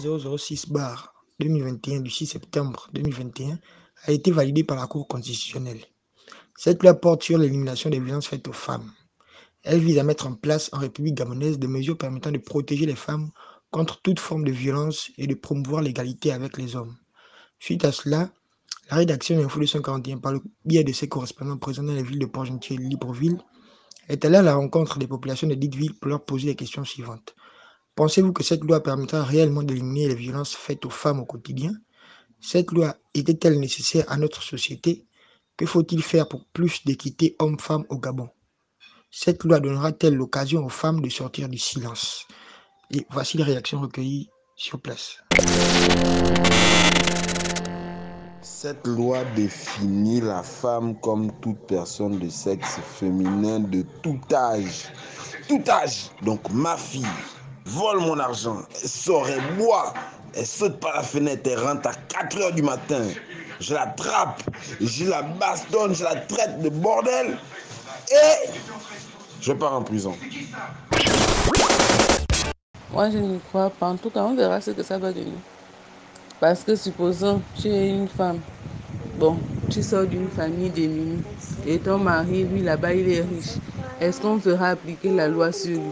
loi 006/2021 du 6 septembre 2021 a été validée par la Cour constitutionnelle. Cette loi porte sur l'élimination des violences faites aux femmes. Elle vise à mettre en place en République gabonaise des mesures permettant de protéger les femmes contre toute forme de violence et de promouvoir l'égalité avec les hommes. Suite à cela, la rédaction d'Info 241, par le biais de ses correspondants présents dans les villes de Port-Gentil et Libreville, est allée à la rencontre des populations de dites villes pour leur poser les questions suivantes. Pensez-vous que cette loi permettra réellement d'éliminer les violences faites aux femmes au quotidien? Cette loi était-elle nécessaire à notre société? Que faut-il faire pour plus d'équité hommes-femmes au Gabon? Cette loi donnera-t-elle l'occasion aux femmes de sortir du silence? Et voici les réactions recueillies sur place. Cette loi définit la femme comme toute personne de sexe féminin de tout âge. Tout âge. Donc ma fille vole mon argent, elle sort, elle boit, elle saute par la fenêtre, elle rentre à 4 h du matin. Je l'attrape, je la bastonne, je la traite de bordel et je pars en prison. Moi, je n'y crois pas. En tout cas, on verra ce que ça va donner. Parce que supposons, tu es une femme. Bon, tu sors d'une famille démunie. Et ton mari, lui, là-bas, il est riche. Est-ce qu'on fera appliquer la loi sur lui?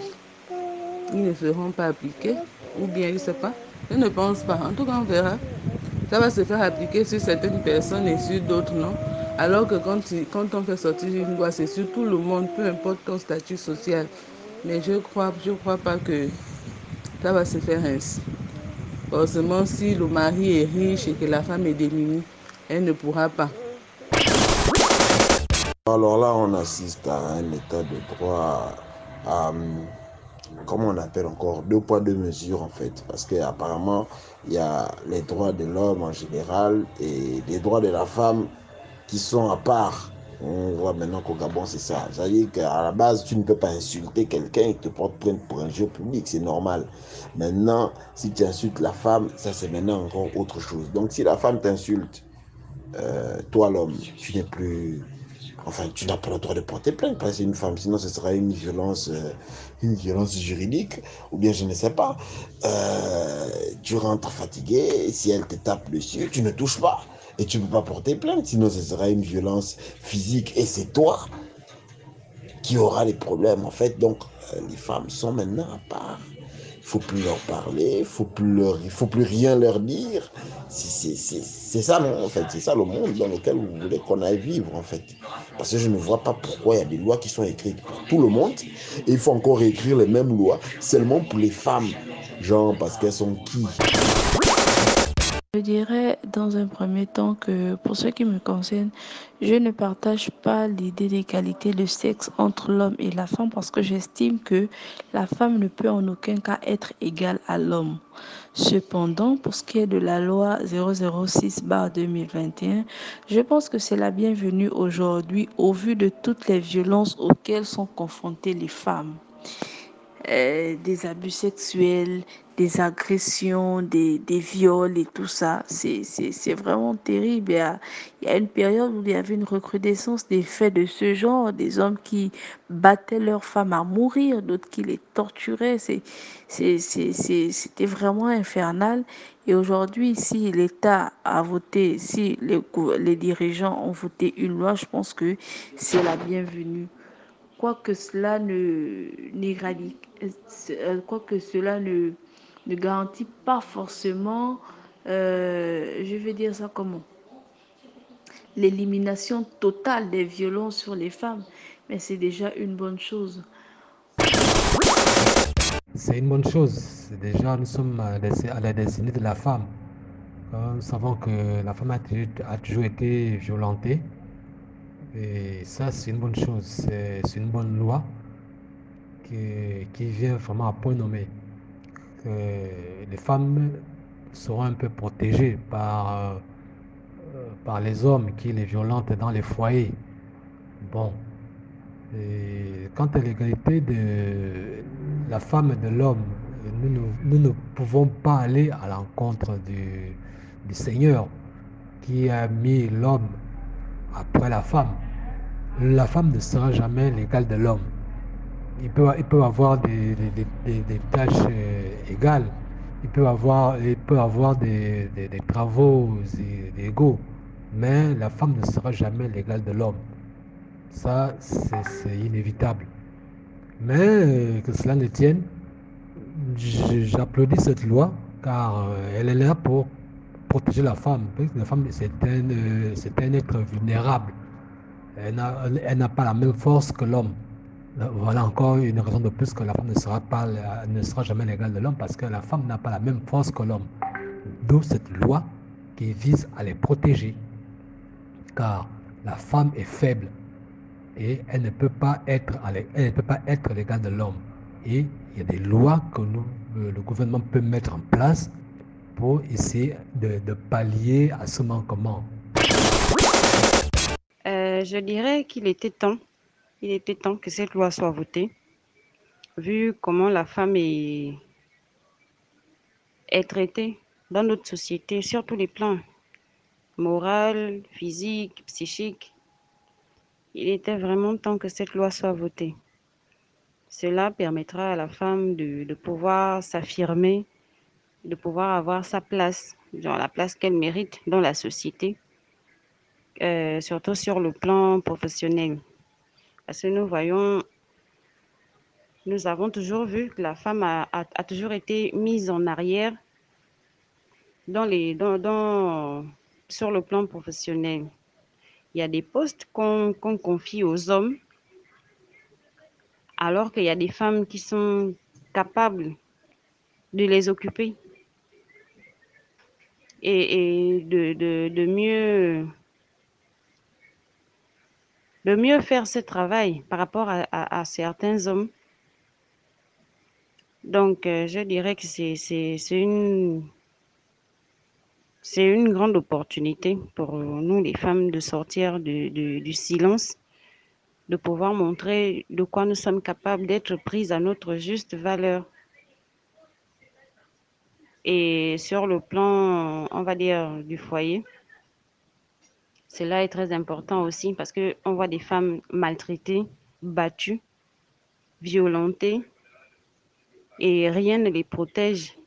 Ils ne feront pas appliquer. Ou bien, je ne sais pas. Je ne pense pas. En tout cas, on verra. Ça va se faire appliquer sur certaines personnes et sur d'autres, non? Alors que quand on fait sortir une loi, c'est sur tout le monde, peu importe ton statut social. Mais je crois pas que ça va se faire ainsi. Forcément, si le mari est riche et que la femme est démunie, elle ne pourra pas. Alors là, on assiste à un état de droit à, comment on appelle encore, 2 poids 2 mesures en fait. Parce qu'apparemment, il y a les droits de l'homme en général et les droits de la femme qui sont à part. On voit maintenant qu'au Gabon, c'est ça. C'est-à-dire qu'à la base, tu ne peux pas insulter quelqu'un et te porte plainte pour injure publique, c'est normal. Maintenant, si tu insultes la femme, ça c'est maintenant encore autre chose. Donc si la femme t'insulte, toi l'homme, tu n'es plus... Enfin, tu n'as pas le droit de porter plainte parce que c'est une femme, sinon ce sera une violence juridique, ou bien je ne sais pas. Tu rentres fatigué, si elle te tape dessus, tu ne touches pas. Et tu ne peux pas porter plainte, sinon ce sera une violence physique. Et c'est toi qui auras les problèmes, en fait. Donc, les femmes sont maintenant à part. Il ne faut plus leur parler, il faut plus rien leur dire. C'est ça, non, en fait. C'est ça le monde dans lequel vous voulez qu'on aille vivre, en fait. Parce que je ne vois pas pourquoi il y a des lois qui sont écrites pour tout le monde. Et il faut encore écrire les mêmes lois seulement pour les femmes. Genre, parce qu'elles sont qui? Je dirais dans un premier temps que pour ce qui me concerne, je ne partage pas l'idée d'égalité de sexe entre l'homme et la femme parce que j'estime que la femme ne peut en aucun cas être égale à l'homme. Cependant, pour ce qui est de la loi 006/2021, je pense que c'est la bienvenue aujourd'hui au vu de toutes les violences auxquelles sont confrontées les femmes. Des abus sexuels, des agressions, des viols et tout ça. C'est vraiment terrible. Il y a une période où il y avait une recrudescence des faits de ce genre, des hommes qui battaient leurs femmes à mourir, d'autres qui les torturaient. C'était vraiment infernal. Et aujourd'hui, si l'État a voté, si les dirigeants ont voté une loi, je pense que c'est la bienvenue. Quoique cela ne garantit pas forcément, je vais dire ça comment, l'élimination totale des violences sur les femmes, mais c'est déjà une bonne chose. C'est une bonne chose. Déjà, nous sommes à la destinée de la femme. Nous savons que la femme a toujours été violentée. Et ça, c'est une bonne chose. C'est une bonne loi qui vient vraiment à point nommé. Les femmes seront un peu protégées par les hommes qui les violentent dans les foyers. Bon. Et quant à l'égalité de la femme et de l'homme, nous ne pouvons pas aller à l'encontre du Seigneur qui a mis l'homme après la femme. La femme ne sera jamais l'égale de l'homme. Il peut avoir des tâches égales, il peut avoir des travaux égaux, mais la femme ne sera jamais l'égale de l'homme. Ça, c'est inévitable. Mais que cela ne tienne, j'applaudis cette loi car elle est là pour protéger la femme. La femme, c'est un être vulnérable. Elle n'a pas la même force que l'homme. Voilà encore une raison de plus que la femme ne sera jamais l'égale de l'homme parce que la femme n'a pas la même force que l'homme. D'où cette loi qui vise à les protéger. Car la femme est faible et elle ne peut pas être l'égale de l'homme. Et il y a des lois que le gouvernement peut mettre en place pour essayer de pallier à ce manquement. Je dirais qu'il était temps. Il était temps que cette loi soit votée, vu comment la femme est traitée dans notre société, sur tous les plans, moral, physique, psychique. Il était vraiment temps que cette loi soit votée. Cela permettra à la femme de pouvoir s'affirmer, de pouvoir avoir sa place, genre la place qu'elle mérite dans la société, surtout sur le plan professionnel. Parce que nous avons toujours vu que la femme a toujours été mise en arrière sur le plan professionnel. Il y a des postes qu'on confie aux hommes, alors qu'il y a des femmes qui sont capables de les occuper et de mieux faire ce travail par rapport à certains hommes. Donc, je dirais que c'est une grande opportunité pour nous, les femmes, de sortir du silence, de pouvoir montrer de quoi nous sommes capables, d'être prises à notre juste valeur. Et sur le plan, on va dire, du foyer, cela est très important aussi parce qu'on voit des femmes maltraitées, battues, violentées, et rien ne les protège.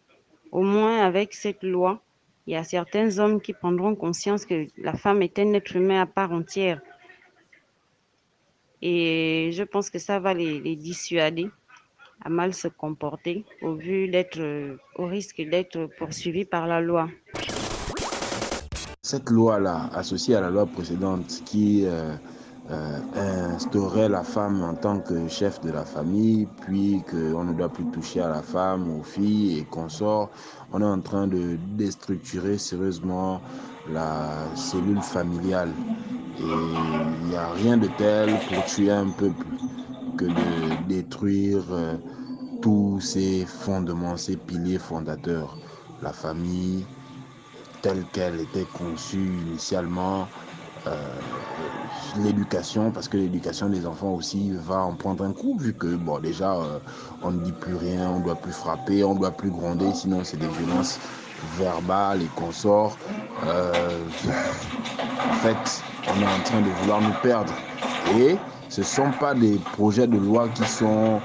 Au moins, avec cette loi, il y a certains hommes qui prendront conscience que la femme est un être humain à part entière. Et je pense que ça va les dissuader à mal se comporter au risque d'être poursuivis par la loi. Cette loi-là, associée à la loi précédente qui instaurait la femme en tant que chef de la famille, puis qu'on ne doit plus toucher à la femme, aux filles et consorts, on est en train de déstructurer sérieusement la cellule familiale. Et il n'y a rien de tel pour tuer un peuple que de détruire tous ces fondements, ces piliers fondateurs. La famille telle qu'elle était conçue initialement, l'éducation, parce que l'éducation des enfants aussi va en prendre un coup, vu que bon déjà on ne dit plus rien, on ne doit plus frapper, on ne doit plus gronder, sinon c'est des violences verbales et consorts. En fait, on est en train de vouloir nous perdre. Et ce ne sont pas des projets de loi qui sont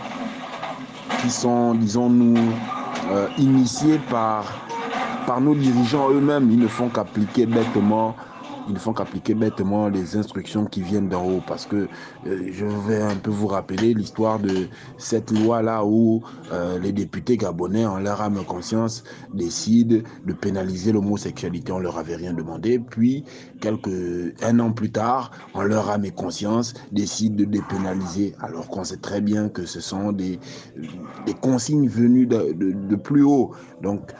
disons-nous, initiés par nos dirigeants eux-mêmes. Ils ne font qu'appliquer bêtement les instructions qui viennent d'en haut, parce que je vais un peu vous rappeler l'histoire de cette loi-là où les députés gabonais, en leur âme et conscience, décident de pénaliser l'homosexualité. On leur avait rien demandé, puis un an plus tard, en leur âme et conscience, décident de dépénaliser, alors qu'on sait très bien que ce sont des consignes venues de plus haut. Donc,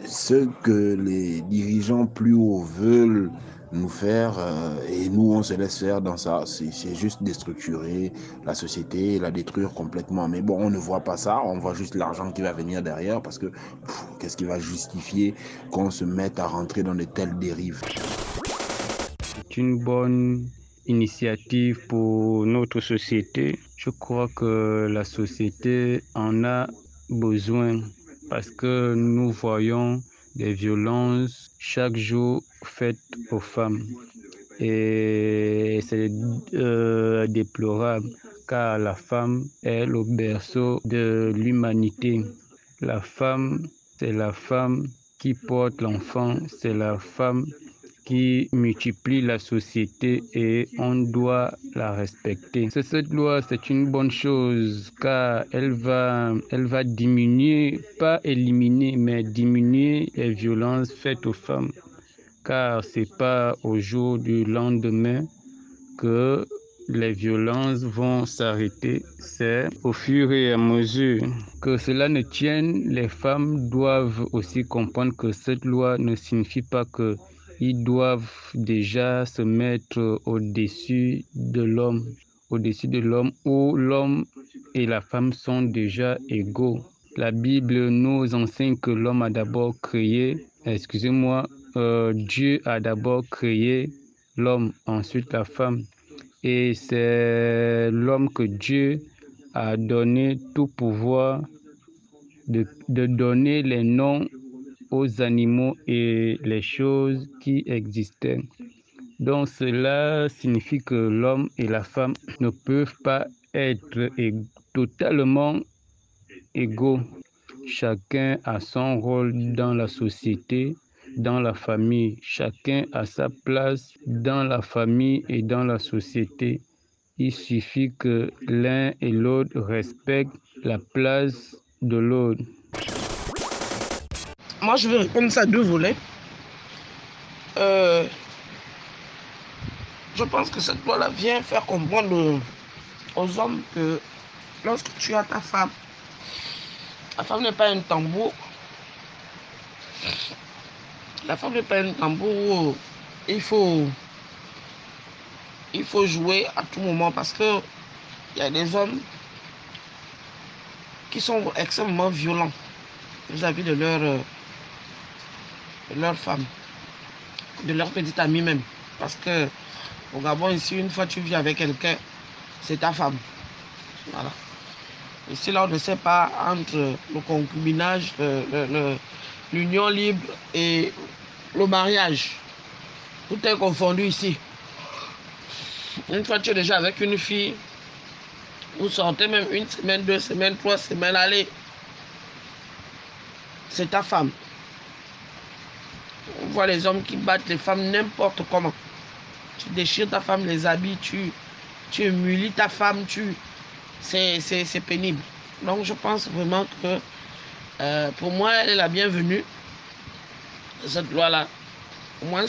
ce que les dirigeants plus hauts veulent nous faire, et nous on se laisse faire dans ça, c'est juste déstructurer la société et la détruire complètement. Mais bon, on ne voit pas ça, on voit juste l'argent qui va venir derrière, parce que qu'est-ce qui va justifier qu'on se mette à rentrer dans de telles dérives? C'est une bonne initiative pour notre société. Je crois que la société en a besoin parce que nous voyons des violences chaque jour faites aux femmes. Et c'est déplorable car la femme est le berceau de l'humanité. La femme c'est la femme qui porte l'enfant, c'est la femme qui multiplie la société et on doit la respecter. Cette loi, c'est une bonne chose car elle va diminuer, pas éliminer, mais diminuer les violences faites aux femmes. Car c'est pas au jour du lendemain que les violences vont s'arrêter, c'est au fur et à mesure que cela ne tienne, les femmes doivent aussi comprendre que cette loi ne signifie pas que ils doivent déjà se mettre au-dessus de l'homme, où l'homme et la femme sont déjà égaux. La Bible nous enseigne que l'homme a d'abord créé, Dieu a d'abord créé l'homme, ensuite la femme. Et c'est l'homme que Dieu a donné tout pouvoir de donner les noms aux animaux et les choses qui existaient. Donc cela signifie que l'homme et la femme ne peuvent pas être totalement égaux. Chacun a son rôle dans la société, dans la famille. Chacun a sa place dans la famille et dans la société. Il suffit que l'un et l'autre respectent la place de l'autre. Moi, je vais répondre ça à deux volets. Je pense que cette loi-là vient faire comprendre aux hommes que lorsque tu as ta femme, la femme n'est pas un tambour. La femme n'est pas un tambour où il faut jouer à tout moment parce que il y a des hommes qui sont extrêmement violents vis-à-vis de leur femme, de leur petite amie même. Parce que au Gabon, ici, une fois tu vis avec quelqu'un, c'est ta femme. Voilà. Ici, là, on ne sait pas entre le concubinage, l'union libre et le mariage. Tout est confondu ici. Une fois tu es déjà avec une fille, vous sortez même 1 semaine, 2 semaines, 3 semaines, allez, c'est ta femme. On voit les hommes qui battent les femmes n'importe comment. Tu déchires ta femme, les habits, tu humilies ta femme, c'est pénible. Donc je pense vraiment que pour moi, elle est la bienvenue, cette loi-là. Au moins,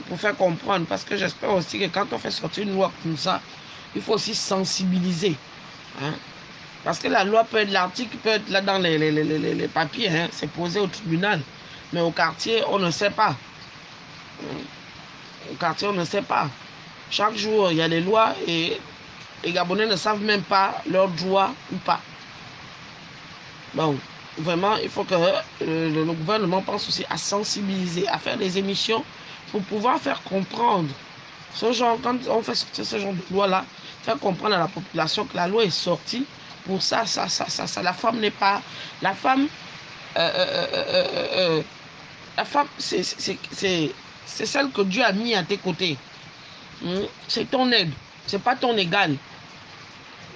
pour faire comprendre, parce que j'espère aussi que quand on fait sortir une loi comme ça, il faut aussi sensibiliser. Hein? Parce que la loi peut être, l'article peut être là dans les papiers, hein? C'est posé au tribunal. Mais au quartier, on ne sait pas. Au quartier, on ne sait pas. Chaque jour, il y a des lois et les Gabonais ne savent même pas leurs droits ou pas. Donc, vraiment, il faut que le gouvernement pense aussi à sensibiliser, à faire des émissions pour pouvoir faire comprendre ce genre, quand on fait sortir ce genre de loi-là, faire comprendre à la population que la loi est sortie pour ça. La femme n'est pas... La femme, c'est celle que Dieu a mis à tes côtés. C'est ton aide, c'est pas ton égal.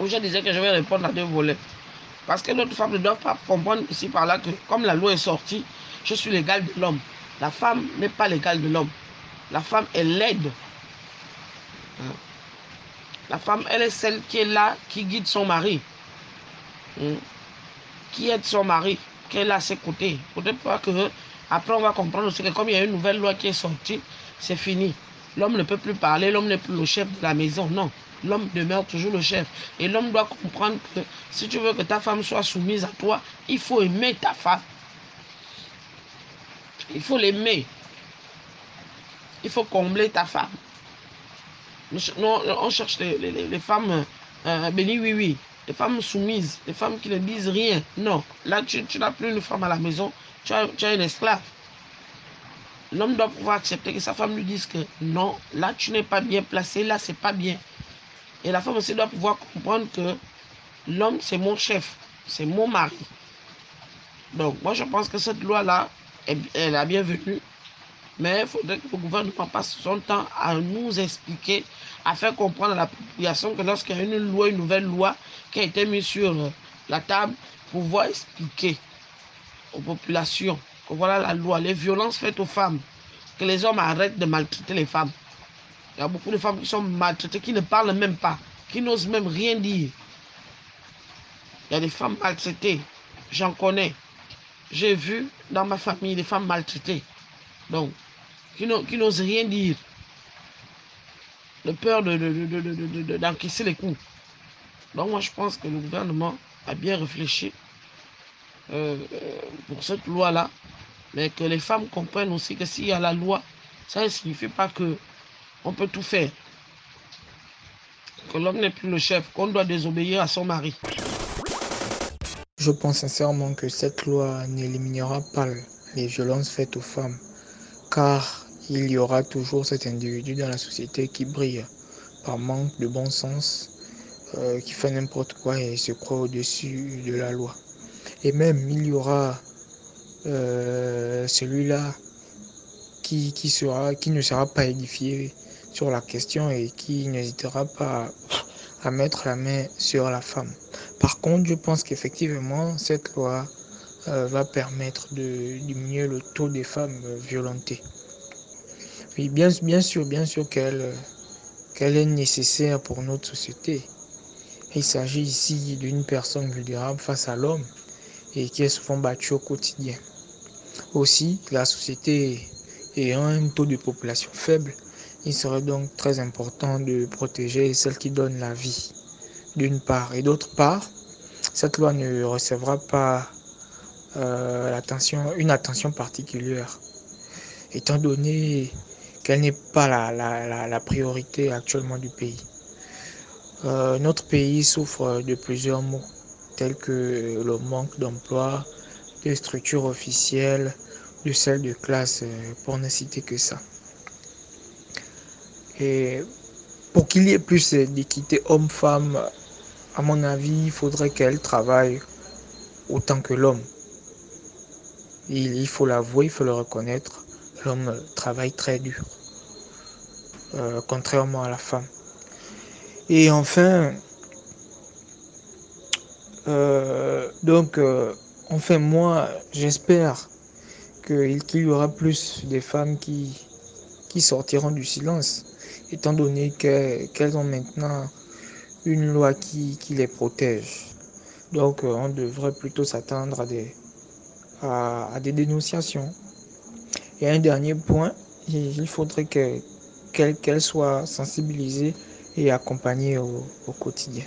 Je disais que je vais répondre à deux volets. Parce que notre femme ne doit pas comprendre ici par là que comme la loi est sortie, je suis l'égal de l'homme. La femme n'est pas l'égal de l'homme. La femme est l'aide. La femme, elle est celle qui est là, qui guide son mari. Qui aide son mari, qui est là à ses côtés. Peut-être pas que après on va comprendre aussi que comme il y a une nouvelle loi qui est sortie, c'est fini. L'homme ne peut plus parler, l'homme n'est plus le chef de la maison. Non, l'homme demeure toujours le chef. Et l'homme doit comprendre que si tu veux que ta femme soit soumise à toi, il faut aimer ta femme. Il faut l'aimer. Il faut combler ta femme. On cherche les femmes bénies, oui. Les femmes soumises, les femmes qui ne disent rien. Non, là tu n'as plus une femme à la maison, tu as une esclave. L'homme doit pouvoir accepter que sa femme lui dise que non, là tu n'es pas bien placé, là c'est pas bien. Et la femme aussi doit pouvoir comprendre que l'homme c'est mon chef, c'est mon mari. Donc moi je pense que cette loi-là est la bienvenue. Mais il faudrait que le gouvernement passe son temps à nous expliquer, à faire comprendre à la population que lorsqu'il y a une loi, une nouvelle loi qui a été mise sur la table, pouvoir expliquer aux populations, que voilà la loi, les violences faites aux femmes, que les hommes arrêtent de maltraiter les femmes. Il y a beaucoup de femmes qui sont maltraitées, qui ne parlent même pas, qui n'osent même rien dire. Il y a des femmes maltraitées, j'en connais. J'ai vu dans ma famille des femmes maltraitées, donc qui n'osent rien dire, de peur d'encaisser les coups. Donc moi je pense que le gouvernement a bien réfléchi pour cette loi-là, mais que les femmes comprennent aussi que s'il y a la loi, ça ne signifie pas que on peut tout faire, que l'homme n'est plus le chef, qu'on doit désobéir à son mari. Je pense sincèrement que cette loi n'éliminera pas les violences faites aux femmes, car il y aura toujours cet individu dans la société qui brille par manque de bon sens, qui fait n'importe quoi et se croit au-dessus de la loi. Et même il y aura celui-là qui ne sera pas édifié sur la question et qui n'hésitera pas à mettre la main sur la femme. Par contre, je pense qu'effectivement, cette loi va permettre de diminuer le taux des femmes violentées. Oui, bien sûr qu'elle est nécessaire pour notre société. Il s'agit ici d'une personne vulnérable face à l'homme et qui est souvent battue au quotidien. Aussi, la société ayant un taux de population faible, il serait donc très important de protéger celles qui donnent la vie, d'une part. Et d'autre part, cette loi ne recevra pas une attention particulière, étant donné qu'elle n'est pas la priorité actuellement du pays. Notre pays souffre de plusieurs maux, tels que le manque d'emploi, de structures officielles, de celles de classe, pour ne citer que ça. Et pour qu'il y ait plus d'équité homme-femme, à mon avis, il faudrait qu'elle travaille autant que l'homme. Il faut l'avouer, il faut le reconnaître, l'homme travaille très dur, contrairement à la femme. Et enfin, moi, j'espère qu'il y aura plus de femmes qui sortiront du silence, étant donné qu'elles ont maintenant une loi qui les protège. Donc, on devrait plutôt s'attendre à des dénonciations. Et un dernier point, il faudrait qu'elles soient sensibilisées et accompagnées au quotidien.